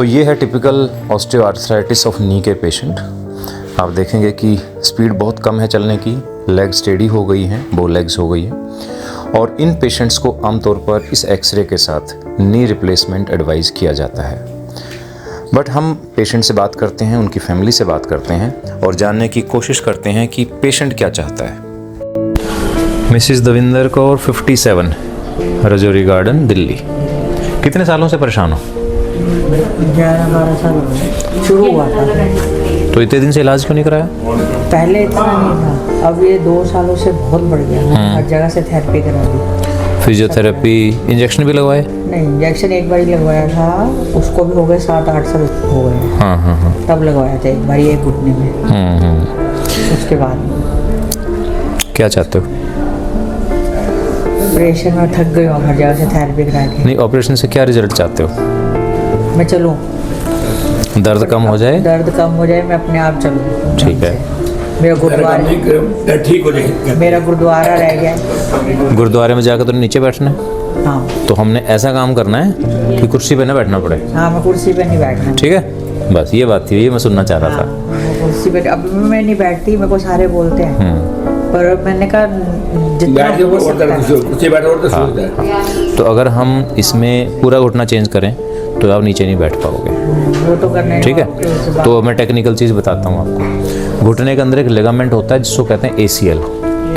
तो ये है टिपिकल ऑस्टियोआर्थराइटिस ऑफ नी के पेशेंट। आप देखेंगे कि स्पीड बहुत कम है चलने की, लेग स्टेडी हो गई हैं, बो लेग्स हो गई हैं। और इन पेशेंट्स को आमतौर पर इस एक्सरे के साथ नी रिप्लेसमेंट एडवाइस किया जाता है। बट हम पेशेंट से बात करते हैं, उनकी फैमिली से बात करते हैं और जानने की कोशिश करते हैं कि पेशेंट क्या चाहता है। Mrs Davinder Kaur 57, Rajouri garden, Delhi. कितने सालों से परेशान हो? 11-12 साल हो गए, शुरू हुआ था। तो इतने दिन से इलाज क्यों नहीं कराया? पहले इतना नहीं था, अब ये 2 सालों से बहुत बढ़ गया। हर जगह से थेरेपी करा दी, फिजियोथेरेपी, इंजेक्शन भी लगवाए? नहीं, इंजेक्शन एक बार ही लगवाया था, उसको भी हो गए 7-8 साल हो गए। हाँ। तब लगवाया था एक बार ये घुटने में। उसके बाद क्या चाहते हो? ऑपरेशन में थक गई हूँ, हर जगह से थेरेपी करा के। नहीं, ऑपरेशन से क्या रिजल्ट चाहते हो? मैं चलूँ, दर्द कम हो जाए? दर्द कम हो जाए, मैं अपने आप चलूँ। ठीक है। मेरा गुरुद्वारा ठीक हो जाए। मेरा गुरुद्वारा रह गया। गुरुद्वारे में जाकर तो नीचे बैठना है? हाँ। तो हमने ऐसा काम करना है कि कुर्सी पे ना बैठना पड़े। हाँ, मैं कुर्सी पे नहीं बैठना। ठीक है, बस ये बात थी, ये मैं सुनना चाह रहा था। हाँ, कुर्सी पे अब मैं नहीं बैठती, मेरे को सारे बोलते हैं, पर मैंने कहा जितना हो सकता है। तो अगर हम इसमें पूरा घुटना चेंज करें तो आप नीचे नहीं बैठ पाओगे। वो तो करना है। ठीक है, तो मैं टेक्निकल चीज़ बताता हूँ आपको। घुटने के अंदर एक लिगामेंट होता है जिसको कहते हैं ACL,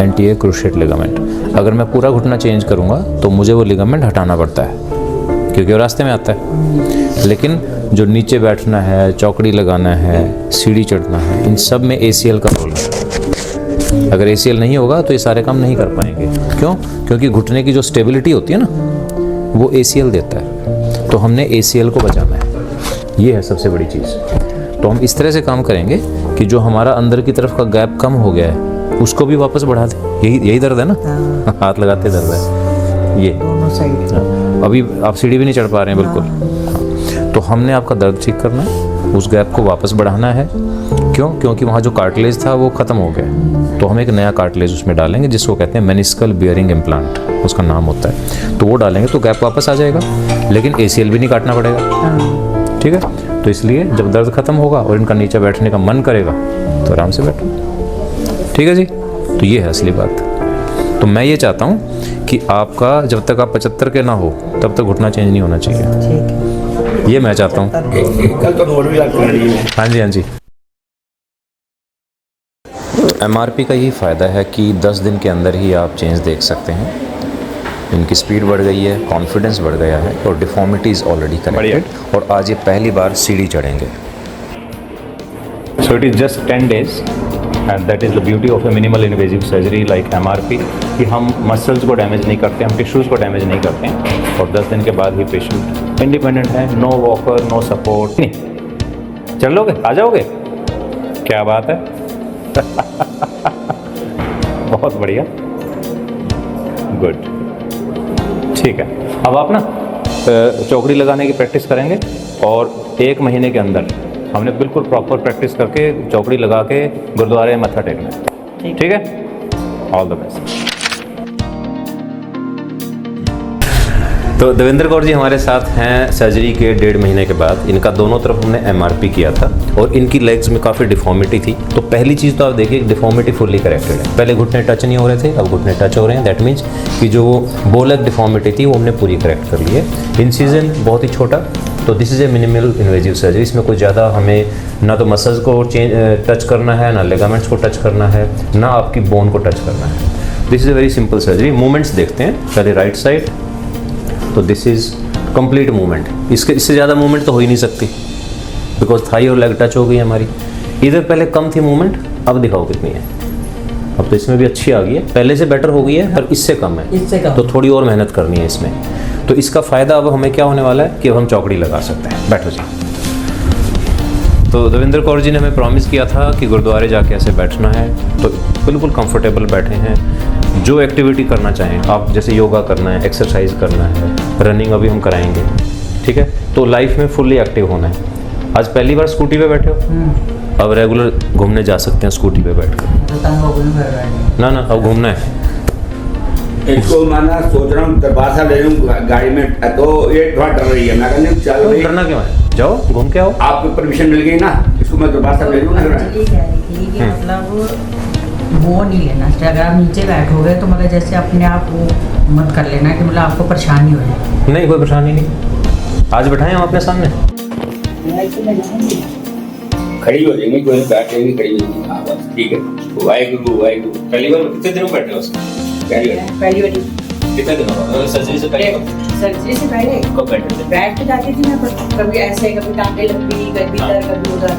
एंटीरियर क्रूशिएट लिगामेंट। अगर मैं पूरा घुटना चेंज करूँगा तो मुझे वो लिगामेंट हटाना पड़ता है क्योंकि वो रास्ते में आता है। लेकिन जो नीचे बैठना है, चौकड़ी लगाना है, सीढ़ी चढ़ना है, इन सब में ACL का रोल है। अगर ACL नहीं होगा तो ये सारे काम नहीं कर पाएंगे। क्यों? क्योंकि घुटने की जो स्टेबिलिटी होती है ना, वो ACL देता है। तो हमने ACL को बचाना है, ये है सबसे बड़ी चीज़। तो हम इस तरह से काम करेंगे कि जो हमारा अंदर की तरफ का गैप कम हो गया है उसको भी वापस बढ़ा दें। यही दर्द है ना? हाथ लगाते दर्द है ये दोनों साइड। अभी आप सीढ़ी भी नहीं चढ़ पा रहे हैं बिल्कुल। तो हमने आपका दर्द ठीक करना है, उस गैप को वापस बढ़ाना है। क्यों? क्योंकि वहाँ जो कार्टिलेज था वो ख़त्म हो गया। तो हम एक नया कार्टिलेज उसमें डालेंगे जिसको कहते हैं मेनिस्कल बियरिंग इम्प्लांट, उसका नाम होता है। तो वो डालेंगे तो गैप वापस आ जाएगा, लेकिन ACL भी नहीं काटना पड़ेगा। ठीक है, तो इसलिए जब दर्द खत्म होगा और इनका नीचे बैठने का मन करेगा तो आराम से बैठो। ठीक है जी, तो ये है असली बात। तो मैं ये चाहता हूँ कि आपका जब तक आप 75 के ना हो तब तक घुटना चेंज नहीं होना चाहिए। ठीक है, ये मैं चाहता हूँ। कल तो नोट भी लगता है। हाँ जी। MRP का यही फ़ायदा है कि 10 दिन के अंदर ही आप चेंज देख सकते हैं। इनकी स्पीड बढ़ गई है, कॉन्फिडेंस बढ़ गया है और डिफॉर्मिटी इज़ ऑलरेडी करेक्टेड। और आज ये पहली बार सीढ़ी चढ़ेंगे। So it is just 10 days and that is the beauty of a minimal invasive surgery like MRP कि हम मसल्स को डैमेज नहीं करते, हम टिश्यूज़ को डैमेज नहीं करते हैं। और 10 दिन के बाद ही पेशेंट इंडिपेंडेंट है, नो वॉकर, नो सपोर्ट। नहीं, चल लोगे, आ जाओगे? क्या बात है। बहुत बढ़िया, गुड। ठीक है, अब आप ना चौकड़ी लगाने की प्रैक्टिस करेंगे और 1 महीने के अंदर हमने बिल्कुल प्रॉपर प्रैक्टिस करके चौकड़ी लगा के गुरुद्वारे में मत्था टेकना है। ठीक है, ऑल द बेस्ट। तो देवेंद्र कौर जी हमारे साथ हैं सर्जरी के 1.5 महीने के बाद। इनका दोनों तरफ हमने MRP किया था और इनकी लेग्स में काफ़ी डिफॉर्मिटी थी। तो पहली चीज़ तो आप देखिए, डिफॉर्मिटी फुल्ली करेक्टेड है। पहले घुटने टच नहीं हो रहे थे, अब घुटने टच हो रहे हैं। दैट मीन्स कि जो बो लेग डिफॉर्मिटी थी वो हमने पूरी करेक्ट कर ली है। इंसिजन बहुत ही छोटा। तो this is a minimal invasive surgery. इसमें कुछ ज़्यादा हमें ना तो मसल्स को टच करना है, ना लिगामेंट्स को टच करना है, ना आपकी बोन को टच करना है। This is a very simple surgery. Movements देखते हैं पहले राइट साइड। तो दिस इज़ कंप्लीट मूवमेंट। इससे ज़्यादा मूवमेंट तो हो ही नहीं सकती बिकॉज थाई और लेग टच हो गई हमारी। इधर पहले कम थी मूवमेंट, अब दिखाओ कितनी है। अब तो इसमें भी अच्छी आ गई है, पहले से बेटर हो गई है, पर इससे कम है। इससे कम। तो थोड़ी और मेहनत करनी है इसमें। तो इसका फ़ायदा अब हमें क्या होने वाला है कि अब हम चौकड़ी लगा सकते हैं। बैठो जी। तो देवेंद्र कौर जी ने हमें प्रॉमिस किया था कि गुरुद्वारे जाके ऐसे बैठना है, तो बिल्कुल कंफर्टेबल बैठे हैं। जो एक्टिविटी करना चाहें आप, जैसे योगा करना है, एक्सरसाइज करना है, रनिंग अभी हम कराएंगे। ठीक है, तो लाइफ में फुल्ली एक्टिव होना है। आज पहली बार स्कूटी पे बैठे हो, अब रेगुलर घूमने जा सकते हैं स्कूटी पे बैठ कर। ना अब घूमना है। इसको मैं सोच रहा हूँ दरबार साहब ले लूँ गाड़ी में, तो ये थोड़ा डर रही है। मैं कहती हूँ चल रही। डरना क्यों है? जाओ घूम के आओ। आपको परमिशन मिल गई ना, इसको मैं दोबारा से ले लूँ ना। ये कह रही थी कि मतलब वो नहीं लेना चाहिए, अगर आप नीचे बैठोगे तो मतलब जैसे अपने आप वो मत कर लेना कि मतलब आपको परेशानी हो जाए। नहीं कोई परेशानी नहीं, आज बैठाएं हम अपने सामने। खड़ी हो जाएंगी, कोई बैठ जाएंगी, खड़ी हो जाएंगी। हाँ बस ठीक है। वाहेगुरु वाहेगुरु। पहली बार कितने दिनों बैठे हो उसमें? पहली वाली कितने दिनों बाद? सर्जरी से पहले सर्जरी से पहले कब बैठे थे? बैठ के जाती थी मैं, पर कभी ऐसे कभी टांगे लंबी, कभी इधर कभी उधर,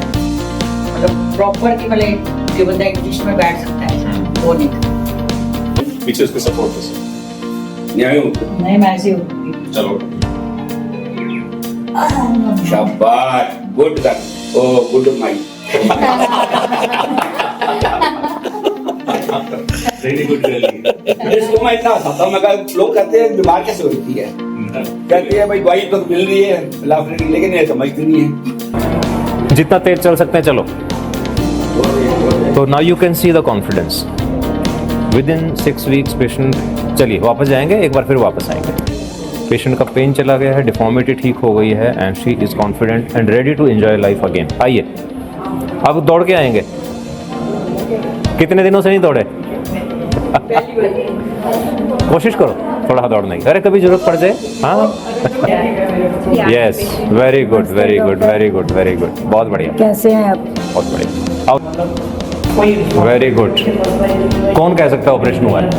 मतलब प्रॉपर की मतलब जो बंदा एक पोजीशन में बैठ सकता है वो नहीं था। पीछे उसके सपोर्ट से न्याय हो। नहीं मैं ऐसे ही होती चलो शाबाश, good girl, oh good my. Very good girl. इसको मैं इतना हंसाता हूँ, मैं कहा लोग कहते हैं बीमार कैसे होती है, कहते हैं भाई दवाई तो मिल रही है लेकिन ये समझती नहीं है। जितना तेज चल सकते हैं चलो। तो now you can see the confidence with in 6 weeks patient. चलिए वापस जाएंगे, एक बार फिर वापस आएंगे। पेशेंट का पेन चला गया है, डिफॉर्मिटी ठीक हो गई है and she is confident and ready to enjoy life again. आइए अब दौड़ के आएंगे। कितने दिनों से नहीं दौड़े? कोशिश करो थोड़ा दौड़ने की, अरे कभी जरूरत पड़ जाए। हाँ yes, very good very good very good very good, बहुत बढ़िया, कैसे हैं आप? बहुत बढ़िया, आओ। Very good. कौन कह सकता है ऑपरेशन हुआ है?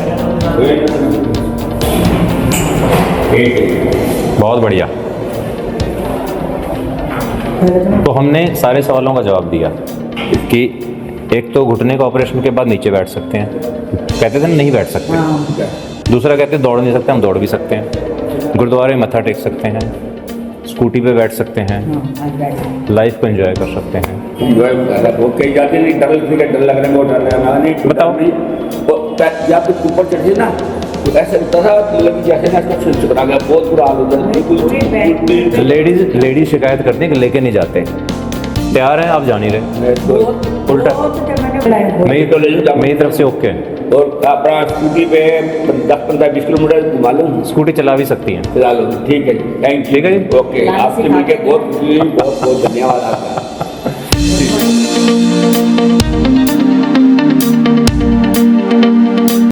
बहुत बढ़िया। तो हमने सारे सवालों का जवाब दिया कि एक तो घुटने का ऑपरेशन के बाद नीचे बैठ सकते हैं, कहते थे ना नहीं बैठ सकते। दूसरा कहते हैं दौड़ नहीं सकते, हम दौड़ भी सकते हैं, गुरुद्वारे में मत्था टेक सकते हैं, स्कूटी पे बैठ सकते हैं, लाइफ को एंजॉय कर सकते हैं। एंजॉय वो कहीं जाते नहीं, डर लग रहा है, वो डर लग रहा है नहीं, बताओ। जब तक ऊपर चढ़े ना तो ऐसा लगता था लगी जैसे ना इसको चुरा गया, बहुत बुरा हाल होता है बिल्कुल। लेडीज शिकायत करती हैं कि लेके नहीं जाते। तैयार हैं आप? जा नहीं रहे, उल्टा मेरी तरफ से ओके। और अपना स्कूटी पे 10-15-20 किलोमीटर घुमा लो, स्कूटी चला भी सकती हैं। चला लो, ठीक है जी, थैंक यू। ठीक है जी। ओके, आपसे मिलकर बहुत खुशी हुई, बहुत बहुत धन्यवाद आपका।